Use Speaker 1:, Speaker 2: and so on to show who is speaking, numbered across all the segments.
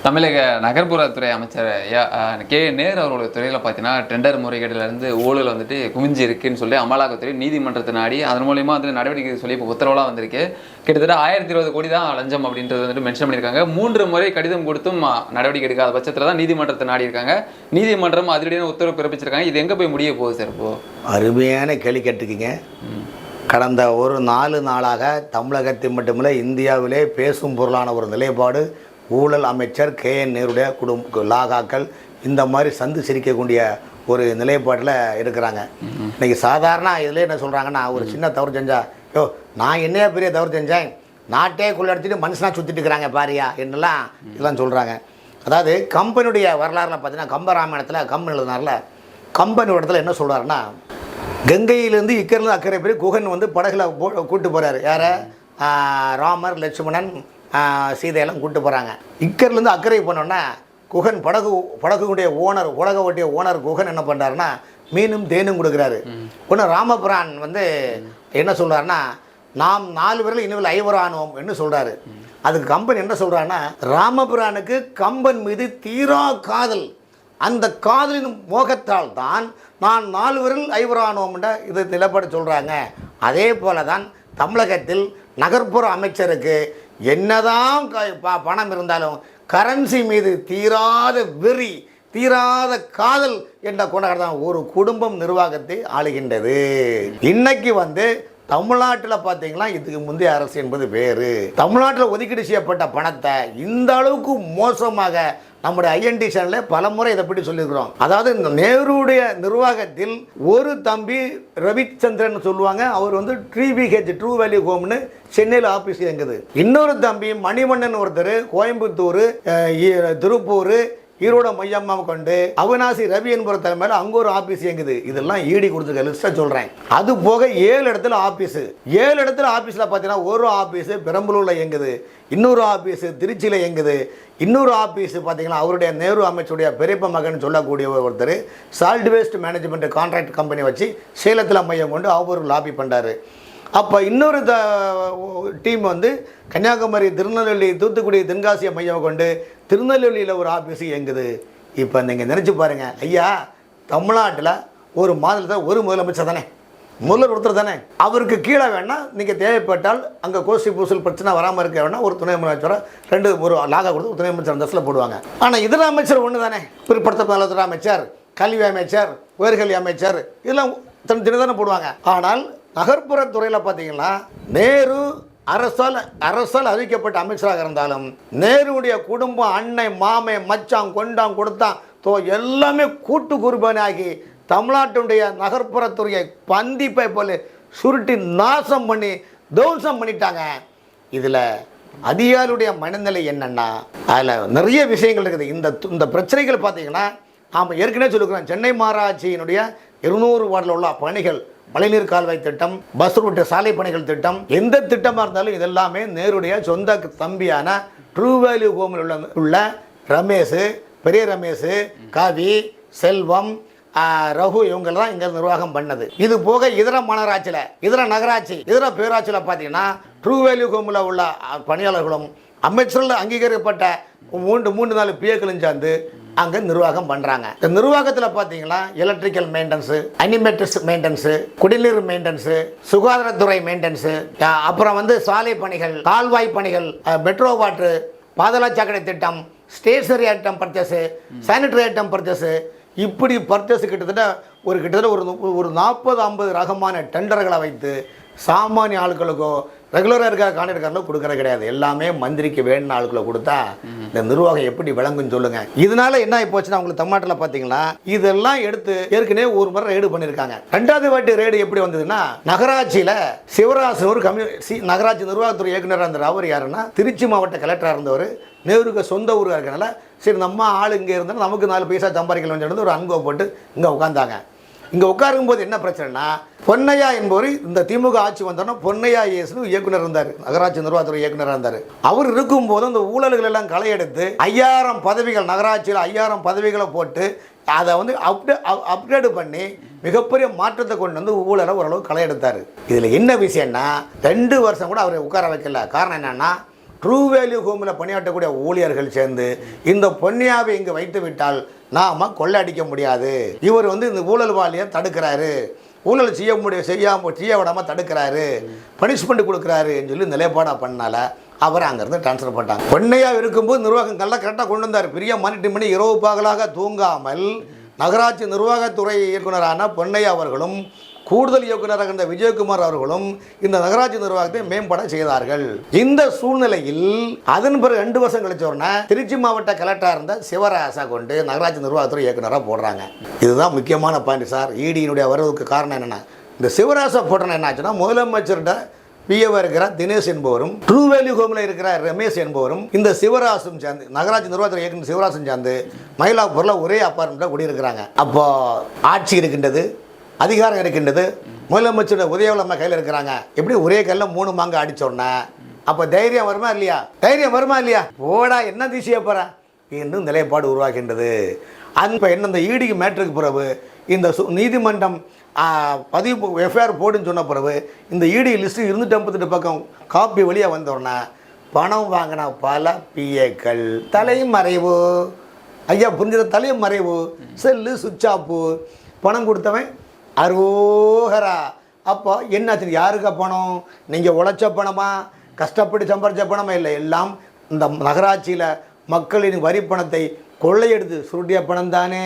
Speaker 1: தமிழக நகர்ப்புறத்துறை அமைச்சர் கே நேரு அவர்களுடைய துறையில் பார்த்தீங்கன்னா டெண்டர் முறைகேட்டிலிருந்து ஊழல் வந்துட்டு குமிஞ்சு இருக்குன்னு சொல்லி அமலாக்கத்துறை நீதிமன்றத்தை நாடி அதன் மூலியமாக வந்து நடவடிக்கை சொல்லி இப்போ உத்தரவுலாம் வந்திருக்கு. கிட்டத்தட்ட 1020 கோடி தான் லஞ்சம் அப்படின்றது வந்துட்டு மென்ஷன் பண்ணியிருக்காங்க. 3 முறை கடிதம் கொடுத்தும் நடவடிக்கை எடுக்காத பட்சத்தில் தான் நீதிமன்றத்தை நாடி இருக்காங்க. நீதிமன்றம் அதிரடியான உத்தரவு பிறப்பிச்சிருக்காங்க. இது எங்கே போய் முடிய போகுது சார்? இப்போ
Speaker 2: அருமையான கேள்வி கேட்டுக்கிங்க. கடந்த ஒரு 4 நாளாக தமிழகத்தில் மட்டுமில்லை இந்தியாவிலே பேசும் பொருளான ஒரு நிலைப்பாடு ஊழல் அமைச்சர் KN நேருடைய லாகாக்கள் இந்த மாதிரி சந்து சிரிக்கக்கூடிய ஒரு நிலைப்பாட்டில் இருக்கிறாங்க. இன்றைக்கி சாதாரண இதில் என்ன சொல்கிறாங்கன்னா, ஒரு சின்ன தவறு செஞ்சா யோ நான் என்னையா பெரிய தவறு செஞ்சேன், நாட்டே கொள்ளடிச்சிட்டு மனுஷனாக சுற்றிட்டு இருக்கிறாங்க பாரியா என்னெல்லாம் இதெல்லாம் சொல்கிறாங்க. அதாவது கம்பெனியுடைய வரலாறுல பார்த்தீங்கன்னா கம்பராமாயணத்தில் கம்பன் எழுதினார்ல, கம்பன் இடத்துல என்ன சொல்கிறாருன்னா, கங்கையிலேருந்து இக்கரிலிருந்து அக்கறை போய் குகன் வந்து படகுல கூப்பிட்டு போகிறாரு. யாரை? ராமர், லட்சுமணன், சீதையெல்லாம் கூப்பிட்டு போகிறாங்க. இக்கரிலேருந்து அக்கறை போனோன்னா குகன் படகுடைய ஓனர், உலக ஓட்டிய ஓனர் குகன் என்ன பண்ணுறாருன்னா மீனும் தேனும் கொடுக்குறாரு. ஒன்று ராமபிரான் வந்து என்ன சொல்கிறாருன்னா, நாம் 4 பேரில் இனிமேல் 5 ஆனோம் என்று சொல்கிறாரு. அதுக்கு கம்பன் என்ன சொல்கிறாருன்னா, ராமபிரானுக்கு கம்பன் மீது தீரா காதல், அந்த காதலின் மோகத்தால் தான் நான் 4 பேரில் 5 ஆனோம்ன்ற இது நிலப்பட சொல்கிறாங்க. அதே போல தான் தமிழகத்தில் நகர்ப்புற அமைச்சருக்கு என்னதான் பணம் இருந்தாலும் கரன்சி மீது தீராத வெறி, தீராத காதல் என்ற கொண்டாட தான் ஒரு குடும்பம் நிர்வாகத்தை ஆளுகின்றது. இன்னைக்கு வந்து தமிழ்நாட்டில் பார்த்தீங்கன்னா இதுக்கு முந்தைய அரசு என்பது வேறு. தமிழ்நாட்டில் ஒதுக்கீடு செய்யப்பட்ட பணத்தை இந்த அளவுக்கு மோசமாக நம்முடைய INT சேனலில் பல முறை இதை பற்றி சொல்லியிருக்கிறோம். அதாவது இந்த நேருடைய நிர்வாகத்தில் ஒரு தம்பி ரவிச்சந்திரன் சொல்லுவாங்க, அவர் வந்து TVH ட்ரூ வேல்யூ ஹோம்னு சென்னையில் ஆஃபீஸ் இயங்குது. இன்னொரு தம்பி மணிவண்ணன் ஒருத்தர் கோயம்புத்தூர், திருப்பூர், ஈரோட மையமாக கொண்டு அவினாசி ரவி என்பவர் தலைமையில் அங்கே ஒரு ஆஃபீஸ் இயங்குது. இதெல்லாம் ஈடி கொடுத்துருக்க லிஸ்ட்டை சொல்கிறேன். அது போக 7 இடத்துல ஆஃபீஸு, 7 இடத்துல ஆஃபீஸில் பார்த்தீங்கன்னா ஒரு ஆஃபீஸு பெரம்பலூரில் இயங்குது, இன்னொரு ஆஃபீஸு திருச்சியில் இயங்குது, இன்னொரு ஆஃபீஸு பார்த்தீங்கன்னா அவருடைய நேரு அமைச்சருடைய பெரியப்ப மகன் சொல்லக்கூடிய ஒருத்தர் salt waste management contract company வச்சு சேலத்தில் மையம் கொண்டு அவர் லாபி பண்ணுறாரு. அப்போ இன்னொரு டீம் வந்து கன்னியாகுமரி, திருநெல்வேலி, தூத்துக்குடி, தென்காசியை மையம் கொண்டு திருநெல்வேலியில் ஒரு ஆஃபீஸு இயங்குது. இப்போ நீங்கள் நினச்சி பாருங்கள் ஐயா, தமிழ்நாட்டில் ஒரு மாநிலத்தில் ஒரு முதலமைச்சர் தானே, முதல்வர் ஒருத்தர் தானே, அவருக்கு கீழே வேணால் நீங்கள் தேவைப்பட்டால் அங்கே கோஷ்டி பூசல் பிரச்சனை வராமல் இருக்க வேணால் ஒரு துணை முதலமைச்சரை 2 ஒரு லாகா கொடுத்து ஒரு துணை அமைச்சர் அந்தஸ்தில் போடுவாங்க. ஆனால் இதர அமைச்சர் ஒன்று தானே, பிற்படுத்தப்பட்ட அமைச்சர், கல்வி அமைச்சர், உயர்கல்வி அமைச்சர், இதெல்லாம் தனித்தனி போடுவாங்க. ஆனால் நகர்ப்புறத்துறையில் பார்த்தீங்கன்னா நேரு அரசால் அறிவிக்கப்பட்ட அமைச்சராக இருந்தாலும் நேருடைய குடும்பம், அன்னை, மாமை, மச்சான், கொண்டான், கொடுத்தான் எல்லாமே கூட்டு குர்பானாகி தமிழ்நாட்டுடைய நகர்ப்புறத்துறையை பந்திப்பை போல சுருட்டி நாசம் பண்ணி தோசம் பண்ணிட்டாங்க. இதில் அதிகாரியுடைய மனநிலை என்னென்னா, அதில் நிறைய விஷயங்கள் இருக்குது. இந்த பிரச்சனைகள் பார்த்தீங்கன்னா நாம் ஏற்கனவே சொல்லிக்கிறோம். சென்னை மாநகராட்சியினுடைய 200 வார்டில் உள்ள பணிகள், மழைநீர் கால்வாய் திட்டம், பஸ் ரூட் சாலை பணிகள் திட்டம், எந்த திட்டமாக இருந்தாலும் இதெல்லாமே நேருடைய சொந்த தம்பியான ட்ரூ வேல்யூ ஹோமில் உள்ள ரமேஷ், பெரிய ரமேஷ், காவி, செல்வம், ரகு இவங்கெல்லாம் இங்கே நிர்வாகம் பண்ணது. இது போக இதர மாநகராட்சியில், இதர நகராட்சி, இதர பேராட்சியில் பார்த்தீங்கன்னா ட்ரூ வேல்யூ ஹோமில் உள்ள பணியாளர்களும் அமைச்சர்கள் அங்கீகரிக்கப்பட்ட 3-4 பிஏக்களும் சேர்ந்து அங்கே நிர்வாகம் பண்ணுறாங்க. இந்த நிர்வாகத்தில் பார்த்தீங்கன்னா எலக்ட்ரிக்கல் மெயின்டெனன்ஸு, அனிமேட்டர்ஸ் மெயின்டெனன்ஸு, குடிநீர் மெயின்டெனன்ஸு, சுகாதாரத்துறை மெயின்டெனன்ஸு, அப்புறம் வந்து சாலை பணிகள், கால்வாய் பணிகள், மெட்ரோ வாட்டரு, பாதாள சாக்கடை திட்டம், stationery item purchase, sanitary item purchase, இப்படி பர்ச்சேஸ் கிட்டத்தட்ட ஒரு 40-50 ரகமான டெண்டர்களை வைத்து சாமானிய ஆட்களுக்கோ ரெகுலராக இருக்கிற கான்ட்ராக்டர்ல கொடுக்கறது கிடையாது. எல்லாமே மந்திரிக்கு வேணுன ஆட்களை கொடுத்தா இந்த நிர்வாகம் எப்படி விளங்குன்னு சொல்லுங்க. இதனால என்ன ஆகி போச்சுன்னா, உங்களுக்கு தமிழ்நாட்டில் பார்த்தீங்கன்னா இதெல்லாம் எடுத்து ஏற்கனவே ஒரு முறை ரெய்டு பண்ணியிருக்காங்க. 2வது வாட்டி ரெய்டு எப்படி வந்ததுன்னா, நகராட்சியில் சிவராசு ஒரு நகராட்சி நிர்வாகத்துறை இயக்குநராக இருந்தார். அவர் யாருன்னா திருச்சி மாவட்ட கலெக்டராக இருந்தவர். நேருக்கு சொந்த ஊராக இருக்கனால சரி நம்ம ஆள் இங்கே இருந்தாலும் நமக்கு 4 பைசா சம்பாதிக்கலாம்னு சொல்லி ஒரு அனுபவம் போட்டு இங்கே உட்காந்தாங்க. இங்கே உட்காரும்போது என்ன பிரச்சனைனா, பொன்னையா என்பவர் இந்த திமுக ஆட்சி வந்தோன்னா பொன்னையா ஏசுன்னு இயக்குனர் இருந்தார், நகராட்சி நிர்வாகத்துறை இயக்குனராக இருந்தார். அவர் இருக்கும்போது அந்த ஊழல்கள் எல்லாம் களையெடுத்து 5000 பதவிகள், நகராட்சியில் 5000 பதவிகளை போட்டு அதை வந்து அப்கிரேடு பண்ணி மிகப்பெரிய மாற்றத்தை கொண்டு வந்து ஊழலை ஓரளவு களையெடுத்தார். இதில் என்ன விஷயம்னா, 2 வருஷம் கூட அவரை உட்கார வைக்கல. காரணம் என்னென்னா, ட்ரூ வேல்யூ ஹோமில் பணியாற்றக்கூடிய ஊழியர்கள் சேர்ந்து இந்த பொன்னையாவை இங்கே வைத்து விட்டால் நாம் கொள்ளடிக்க முடியாது. இவர் இந்த ஊழல்வாளியை தடுக்கிறாரு, ஊழல் செய்ய விடாமல் தடுக்கிறாரு, பனிஷ்மெண்ட் கொடுக்குறாருன்னு சொல்லி நிலைப்பாடாக பண்ணால அவர் அங்கேருந்து ட்ரான்ஸ்ஃபர் பண்ணிட்டாங்க. பொன்னையா இருக்கும்போது நிர்வாகங்கள்லாம் கரெக்டாக கொண்டு வந்தார். பெரிய மானிட்டர் பண்ணி இரவு பகலாக தூங்காமல் நகராட்சி நிர்வாகத்துறை இயக்குனரான பொன்னையா அவர்களும் கூடுதல் இயக்குநராக இருந்த விஜயகுமார் அவர்களும் இந்த நகராட்சி நிர்வாகத்தை மேம்பட செய்தார்கள். இந்த சூழ்நிலையில் அதன் பிறகு 2 வருஷம் கழிச்ச உடனே திருச்சி மாவட்ட கலெக்டராக இருந்த சிவராசா கொண்டு நகராட்சி நிர்வாகத்துறை இயக்குநராக போடுறாங்க. இதுதான் முக்கியமான பாயிண்ட் சார். இடியினுடைய வருவதற்கு காரணம் என்னென்னா, இந்த சிவராசா போட்டோன்னா என்ன ஆச்சுன்னா, முதலமைச்சர்கிட்ட பிஏவா இருக்கிற தினேஷ் என்பவரும் ட்ரூ வேல்யூ ஹோமில் இருக்கிற ரமேஷ் என்பவரும் இந்த சிவராசும் சேர்ந்து நகராட்சி நிர்வாகத்துறை இயக்குனர் சிவராசும் சேர்ந்து மயிலாப்பூரில் ஒரே அப்பார்ட்மெண்ட்டில் குடியிருக்கிறாங்க. அப்போ ஆட்சி இருக்கின்றது, அதிகாரம் இருக்கின்றது, முதலமைச்சரோட உதயவளம்மா கையில் இருக்கிறாங்க. எப்படி ஒரே கல்லில் 3 மாங்க அடித்தோடனே அப்போ தைரியம் வருமா இல்லையா? தைரியம் வருமா இல்லையா? ஓடா என்ன திசைய போகிற இன்னும் நிலைப்பாடு உருவாக்கின்றது. அந்த என்ன இந்த ஈடிக்கு மேட்ருக்கு பிறகு இந்த நீதிமன்றம் பதிவு எஃப்ஐஆர் போடுன்னு சொன்ன பிறகு இந்த இடி லிஸ்ட்டு 258 பக்கம் காப்பி வழியாக வந்தோடனே பணம் வாங்கின பல பிஏக்கள் தலைமறைவு. ஐயா புரிஞ்சத தலைமறைவு, செல்லு சுவிட்ச் ஆஃபு, பணம் கொடுத்தவன் அரோகரா. அப்போ என்னாச்சு? யாருக்கா பணம்? நீங்கள் உழைச்ச பணமா, கஷ்டப்பட்டு சம்பாதிச்ச பணமா? இல்லை, எல்லாம் இந்த நகராட்சியில் மக்களின் வரி பணத்தை கொள்ளையெடுத்து சுருட்டிய பணம் தானே.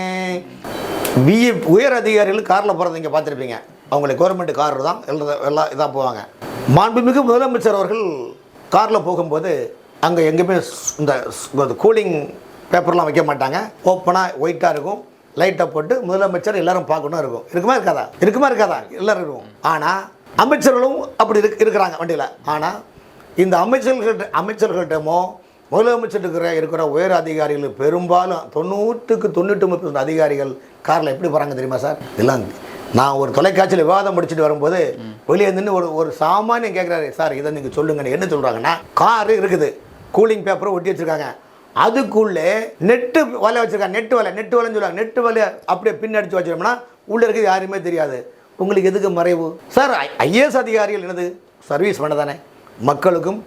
Speaker 2: உயர் அதிகாரிகள் காரில் போகிறத நீங்கள் பார்த்துருப்பீங்க. அவங்களுக்கு கவர்மெண்ட் கார் தான் எல்லாம் இதாக போவாங்க. மாண்புமிகு முதலமைச்சர் அவர்கள் காரில் போகும்போது அங்கே எங்கேயுமே இந்த கூலிங் பேப்பர்லாம் வைக்க மாட்டாங்க. ஓப்பனாக ஒயிட்டாக இருக்கும், லைட்டை போட்டு முதலமைச்சர் எல்லாரும் பார்க்கணும் இருக்கும். இருக்குமா இருக்காதா? எல்லோரும் இருக்கும். ஆனால் அமைச்சர்களும் அப்படி இருக்கிறாங்க வண்டியில். ஆனால் இந்த அமைச்சர்கள்ட்டமோ முதலமைச்சருக்கு இருக்கிற உயர் அதிகாரிகள் பெரும்பாலும் 90% அதிகாரிகள் காரில் எப்படி போகிறாங்க தெரியுமா சார்? இதெல்லாம் நான் ஒரு தொலைக்காட்சியில் விவாதம் முடிச்சுட்டு வரும்போது வெளியே நின்று ஒரு சாமானியம் கேட்குறாரு, சார் இதை நீங்கள் சொல்லுங்கன்னு. என்ன சொல்கிறாங்கன்னா, காரு இருக்குது, கூலிங் பேப்பரை ஒட்டி வச்சுருக்காங்க, அதுக்குள்ளே நெட்டு வலை வச்சுருக்காங்க. நெட்டு வலைன்னு சொல்லுவாங்க. நெட்டு வலையை அப்படியே பின்னடிச்சு வச்சோம்னா உள்ளே இருக்குது யாருமே தெரியாது. உங்களுக்கு எதுக்கு மறைவு சார்? ஐஏஎஸ் அதிகாரிகள் என்னது சர்வீஸ் பண்ண தானே, மக்களுக்கும்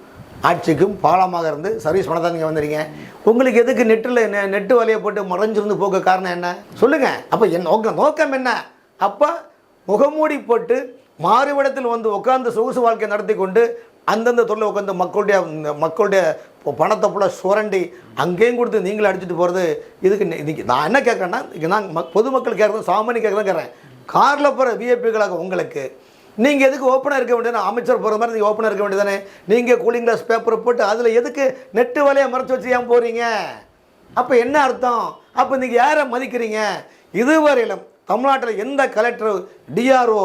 Speaker 2: ஆட்சிக்கும் பாலமாக இருந்து சர்வீஸ் பண்ண தான் நீங்கள் வந்துடுங்க. உங்களுக்கு எதுக்கு நெட்டு வலையை போட்டு மறைஞ்சிருந்து போக காரணம் என்ன சொல்லுங்கள்? அப்போ என் நோக்கம் என்ன? அப்போ முகமூடி போட்டு மாறுவிடத்தில் உட்கார்ந்து சொகுசு வாழ்க்கை நடத்தி கொண்டு அந்தந்த தொழில் உட்காந்து மக்களுடைய பணத்தை போல சுரண்டி அங்கேயும் கொடுத்து நீங்களே அடிச்சுட்டு போகிறது இதுக்கு நான் என்ன கேட்குறேன்னா, நான் பொதுமக்கள் கேட்குறது, சாமானிய கேட்குறதான் கேட்குறேன். காரில் போகிற விஐபிகளாக உங்களுக்கு நீங்கள் எதுக்கு ஓப்பனாக இருக்க வேண்டியதானே? அமைச்சர் போகிற மாதிரி நீங்கள் ஓப்பனாக இருக்க வேண்டியதானே? நீங்கள் கூலிங் கிளாஸ் பேப்பரை போட்டு அதில் எதுக்கு நெட்டு வலையை மறைச்சி வச்சு ஏன் போகிறீங்க? அப்போ என்ன அர்த்தம்? அப்போ நீங்கள் யாரை மதிக்கிறீங்க? இதுவரையிலும் தமிழ்நாட்டில் எந்த கலெக்டர், டிஆர்ஓ,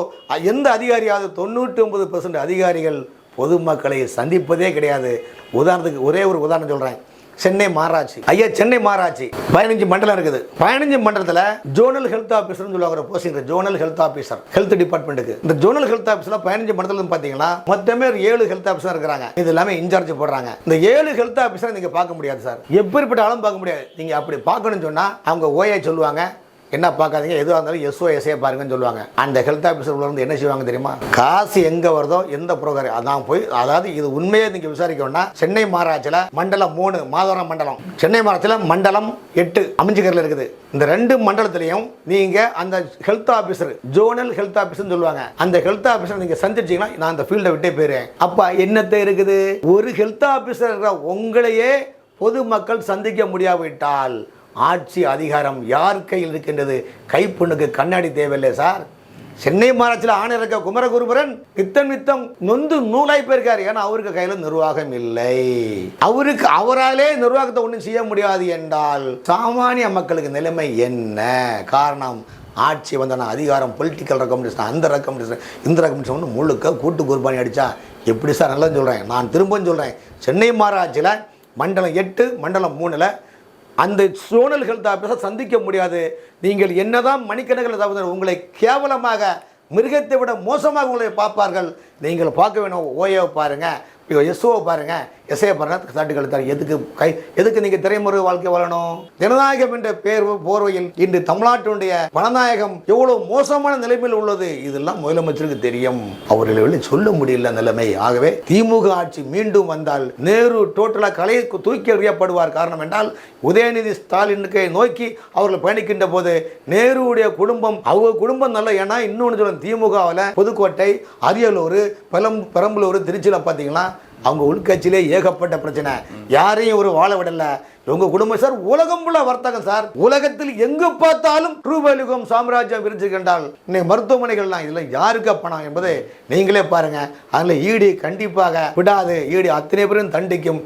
Speaker 2: எந்த அதிகாரியாவது 99% அதிகாரிகள் பொதுமக்களை சந்திப்பதே கிடையாது. உதாரணத்துக்கு ஒரே ஒரு உதாரணம் சொல்கிறேன். சென்னை மாநகராட்சி. ஐயா, சென்னை மாநகராட்சி 15 மண்டலம் இருக்குது. 15 மண்டலத்தில் ஜோனல் ஹெல்த் ஆஃபீஸர்னு சொல்லுவாங்க ஒரு posting. Zonal health officer, health டிபார்ட்மெண்ட்டுக்கு. இந்த ஜோனல் ஹெல்த் ஆஃபீஸில் 15 மண்டலம் பார்த்தீங்கன்னா மொத்தமே 7 ஹெல்த் ஆஃபீஸர் இருக்கிறாங்க. இது எல்லாமே இன்சார்ஜ் போடுறாங்க. இந்த 7 ஹெல்த் ஆஃபீஸரை நீங்கள் பார்க்க முடியாது சார். எப்படிப்பட்ட ஆளும் பார்க்க முடியாது. நீங்கள் அப்படி பார்க்கணும்னு சொன்னால் அவங்க ஓஏ சொல்லுவாங்க, என்ன பார்க்காதீங்க, எதுவாக இருந்தாலும் SOSA பாருங்கன்னு சொல்லுவாங்க. அந்த ஹெல்த் ஆஃபீஸர் வந்து என்ன செய்வாங்க தெரியுமா? காசு எங்கே வருதோ எந்த ப்ரோக்ராம் அதான் போய், அதாவது இது உண்மையை நீங்கள் விசாரிக்கணும்னா சென்னை மாநகராட்சியில் மண்டலம் 3 மாதவரம் மண்டலம், சென்னை மாநகராட்சியில் மண்டலம் 8 அமைஞ்சிக்கரில் இருக்குது. இந்த 2 மண்டலத்திலையும் நீங்கள் அந்த ஹெல்த் ஆஃபீஸர், ஜோனல் ஹெல்த் ஆஃபீஸர்னு சொல்லுவாங்க, அந்த ஹெல்த் ஆஃபீஸர் நீங்கள் சந்திச்சிங்கன்னா நான் அந்த ஃபீல்டை விட்டே போயிடுறேன். அப்போ என்னத்தை இருக்குது? ஒரு ஹெல்த் ஆஃபீஸர் உங்களையே பொதுமக்கள் சந்திக்க முடியாவிட்டால் ஆட்சி அதிகாரம் யார் கையில் இருக்கின்றது? கைப்புண்ணுக்கு கண்ணாடி தேவையில்லை சார். சென்னை மாநகராட்சியில் ஆணையர் குமரகுருபரன் நித்தம் நொந்து நூலாய் போயிருக்காரு. ஏன்னா அவருக்கு கையில் நிர்வாகம் இல்லை. அவராலே நிர்வாகத்தை ஒன்றும் செய்ய முடியாது என்றால் சாமானிய மக்களுக்கு நிலைமை என்ன? காரணம், ஆட்சி வந்தனா அதிகாரம், பொலிட்டிக்கல் ரெக்கமெண்டேஷன், அந்த ரெக்கமெண்டேஷன், இந்த ரெக்கமெண்டேஷன் முழுக்க கூட்டு குர்பானி அடித்தா எப்படி சார்? நல்லா சொல்கிறேன், நான் திரும்பவும் சொல்கிறேன். சென்னை மாநகராட்சியில் மண்டலம் 8 மண்டலம் 3ல் அந்த சோனல் ஹெல்த் ஆஃபீஸர் சந்திக்க முடியாது. நீங்கள் என்னதான் மணிக்கணக்கில் உங்களை கேவலமாக, மிருகத்தை விட மோசமாக உங்களை பார்ப்பார்கள். நீங்கள் பார்க்க வேணும், ஓஏவை பாருங்கள், இப்போ எஸ்ஓ பாருங்க, எஸ்ஐ பாருங்க, சாட்டு கழுத்தாரு. எதுக்கு நீங்கள் திரைமுறை வாழ்க்கை வாழணும்? ஜனநாயகம் என்ற போர்வையில் இன்று தமிழ்நாட்டினுடைய பணநாயகம் எவ்வளவு மோசமான நிலைமையில் உள்ளது, இதெல்லாம் முதலமைச்சருக்கு தெரியும். அவர்களை சொல்ல முடியல நிலைமை. ஆகவே திமுக ஆட்சி மீண்டும் வந்தால் நேரு டோட்டலாக கலையை தூக்கி எறியப்படுவார். காரணம் என்றால் உதயநிதி ஸ்டாலினுக்கு நோக்கி அவர்கள் பயணிக்கின்ற போது நேருடைய குடும்பம், அவங்க குடும்பம் நல்ல. ஏன்னா இன்னொன்று சொல்ல, திமுகவில் புதுக்கோட்டை, அரியலூர், பெரம்பலூர், திருச்சியில் பார்த்தீங்கன்னா அவங்க உள்கட்சியிலே ஏகப்பட்ட பிரச்சனை. யாரையும் ஒரு வாழ விடல. உங்க குடும்பம் சார் உலகம் ஃபுல்லா வர்த்தகம் சார். உலகத்தில் எங்கு பார்த்தாலும் ரூபாயுகம் சாம்ராஜ்யம் விரிஞ்சுகின்றால் இன்னைக்கு மருத்துவமனைகள்லாம் இதில் யாருக்கு பணம் என்பதை நீங்களே பாருங்க. அதில் ஈடி கண்டிப்பாக விடாது. ஈடி அத்தனை பேரும் தண்டிக்கும்.